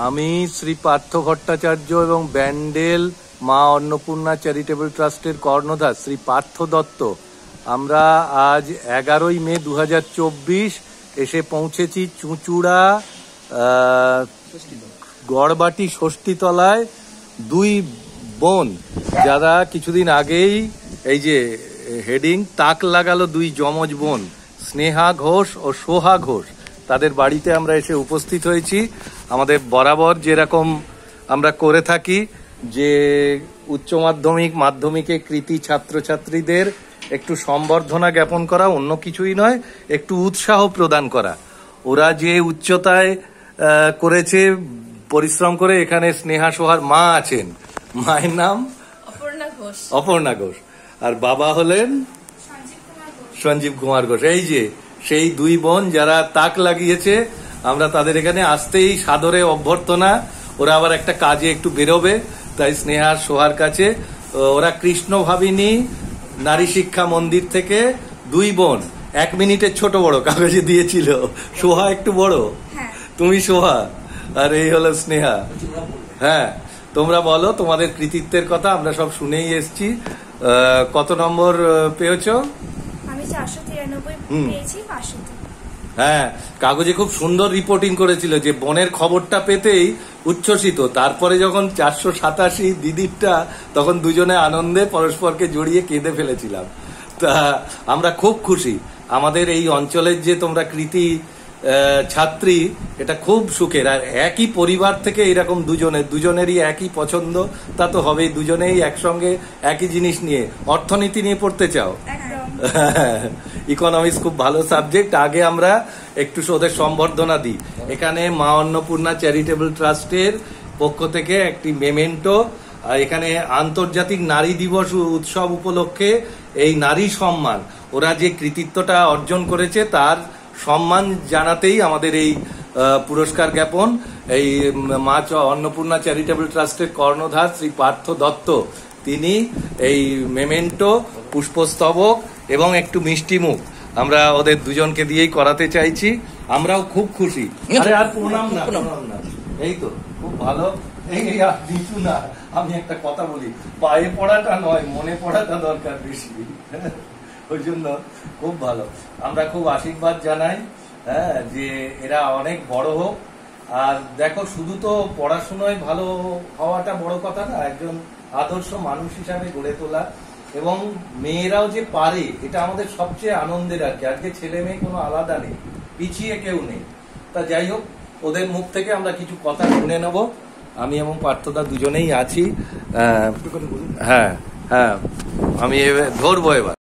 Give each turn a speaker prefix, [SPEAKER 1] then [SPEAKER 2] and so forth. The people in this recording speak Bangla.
[SPEAKER 1] আমি শ্রী পার্থ ভট্টাচার্য এবং ব্যান্ডেল মা অন্নপূর্ণা চ্যারিটেবল ট্রাস্টের কর্ণধার শ্রী পার্থ দত্ত আমরা আজ 11ই মে 2024 এসে পৌঁছেছি চুঁচুড়া গড়বাটি ষষ্ঠীতলায়। দুই বোন যারা কিছুদিন আগেই এই যে হেডিং তাক লাগালো, দুই যমজ বোন স্নেহা ঘোষ ও সোহা ঘোষ, তাদের বাড়িতে আমরা এসে উপস্থিত হয়েছি। আমাদের বরাবর যেরকম আমরা করে থাকি যে উচ্চ মাধ্যমিক মাধ্যমিকে কৃতি ছাত্রছাত্রীদের একটু সম্বর্ধনা জ্ঞাপন করা, অন্য কিছুই নয়, একটু উৎসাহ প্রদান করা। ওরা যে উচ্চতায় করেছে পরিশ্রম করে, এখানে স্নেহা সোহার মা আছেন, মায়ের নাম অপর্ণা ঘোষ আর বাবা হলেন সঞ্জীব কুমার ঘোষ। এই যে সেই দুই বোন যারা তাক লাগিয়েছে, আমরা তাদের এখানে আসতেই সাদরে অভ্যর্থনা। ওরা আবার একটা কাজে একটু বেরোবে, তাই স্নেহার সোহার কাছে। ওরা কৃষ্ণ ভাবিনী নারী শিক্ষা মন্দির থেকে দুই বোন, 1 মিনিটের ছোট বড় কাগজে দিয়েছিল। সোহা একটু বড়, তুমি সোহা, আর এই হলো স্নেহা। হ্যাঁ, তোমরা বলো তোমাদের কৃতিত্বের কথা, আমরা সব শুনেই এসছি। কত নম্বর পেয়েছো?
[SPEAKER 2] আমি 493 পেয়েছি 500।
[SPEAKER 1] হ্যাঁ, কাগজে খুব সুন্দর রিপোর্টিং করেছিল যে বোনের খবরটা পেতেই উচ্ছ্বসিত। তারপরে যখন 487 দিদিরটা, তখন দুজনে আনন্দে পরস্পরকে জড়িয়ে কেঁদে ফেলেছিলাম। তা আমরা খুব খুশি। আমাদের এই অঞ্চলের যে তোমরা কৃতি ছাত্রী, এটা খুব সুখের। আর একই পরিবার থেকে এরকম দুজনেরই একই পছন্দ, তা তো হবেই। দুজনেই একসঙ্গে একই জিনিস নিয়ে, অর্থনীতি নিয়ে পড়তে চাও। ইকোনমিক্স খুব ভালো সাবজেক্ট। আগে আমরা একটু ওদের সম্বর্ধনা দিই। এখানে মা অন্নপূর্ণা চ্যারিটেবল ট্রাস্টের পক্ষ থেকে একটি মেমেন্টো, আর এখানে আন্তর্জাতিক নারী দিবস উৎসব উপলক্ষে এই নারী সম্মান, ওরা যে কৃতিত্বটা অর্জন করেছে তার সম্মান জানাতেই আমাদের এই পুরস্কার জ্ঞাপন। এই মা অন্নপূর্ণা চ্যারিটেবল ট্রাস্টের কর্ণধার শ্রী পার্থ দত্ত, তিনি এই মেমেন্টো, পুষ্পস্তবক এবং একটু মিষ্টি মুখ আমরা ওদের দুজনকে দিয়েই করাতে চাইছি। আমরাও খুব খুশি। আরে আর প্রণাম না, এই তো খুব ভালো। এই আর কিছু না, আমি একটা কথা বলি, পায়ে পড়াটা নয়, মনে পড়াটা দরকার বেশি। ওই জন্য খুব ভালো। আমরা খুব আশীর্বাদ জানাই, হ্যাঁ, যে এরা অনেক বড় হোক। আর দেখো, শুধু তো পড়াশোনায় ভালো হওয়াটা বড় কথা না, একজন আদর্শ মানুষ হিসাবে গড়ে তোলা। এবং মেয়েরাও যে পারে, এটা আমাদের সবচেয়ে আনন্দের। আর কি আজকে ছেলে মেয়ে কোনো আলাদা নেই, পিছিয়ে কেউ নেই। তা যাই হোক, ওদের মুখ থেকে আমরা কিছু কথা শুনে নেব। আমি এবং পার্থদা দুজনেই আছি। হ্যাঁ হ্যাঁ, আমি ধরবো এবার।